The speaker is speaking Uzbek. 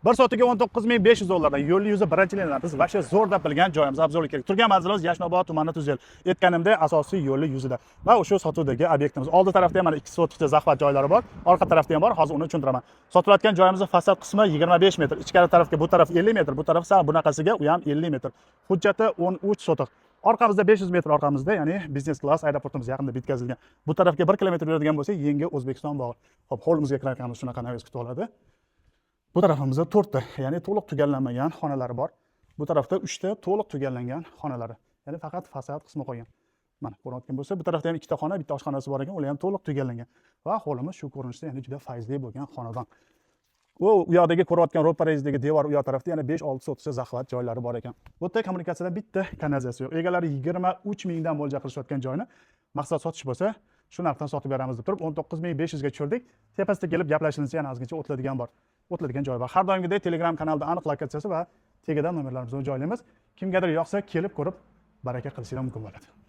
Bir soatiga 19.500 dollardan yo'lni yuzi birinchilikdan biz vasha zo'r deb bilgan joyimiz obzorga keldik. Turgan manzilimiz Yashnobod tumani Tuzel. Aytganimda asosiy yo'lni yuzida. Va o'sha sotuvdagi obyektimiz. Oldi tarafda ham mana 2 sotikcha zaxvat joylari bor. Orqa tarafda ham bor. Hozir uni tushuntiraman. Sotilayotgan joyimizning fasad qismi 25 metr. Ichkari tarafga bu taraf 50 metr, bu taraf sal bunaqasiga u ham 50 metr. Hujjati 13 sotiq. Orqamizda 500 metr orqamizda, ya'ni biznes klass aeroportimiz yaqinda bitkazilgan. Bu tarafga 1 kilometr yuradigan bo'lsa, yangi O'zbekiston bog'i. Xo'p, hovlimizga kirayotganimiz shunaqa navis kutib oladi. Bu tarafimizda 4 ta, ya'ni to'liq tugallanmagan xonalari bor. Bu tarafda 3 ta to'liq tugallangan xonalari. Ya'ni faqat fasad qismi qolgan. Mana ko'rayotgan bo'lsa, bu tarafda ham 2 ta xona, bitta oshxonasi bor ekan, ular ham to'liq tugallangan. Va hovlimiz shu ko'rinishda, ya'ni juda fayzli bo'lgan xonadon. U yoqdagi ko'rayotgan ro'parasidagi devor u yoq tarafda yana 5-6 sotikcha zaxvat joylari bor ekan. Bu yerda kommunikatsiyadan bitta kanalizatsiya yo'q. Egalari 23 mingdan mo'ljal qilishayotgan joyni maqsad sotish bo'lsa, shu narxdan sotib beramiz deb turib 19.500 ga tushirdik. Tepasida kelib gaplashilsa yana ozgincha o'tladigan bor. O'tladigan joy bor. Har doimgidek Telegram kanalida aniq lokatsiyasi va tegada nomerlarimizni joylaymiz. Kimgadir yoqsa kelib ko'rib baraka qilishingiz mumkin bo'ladi.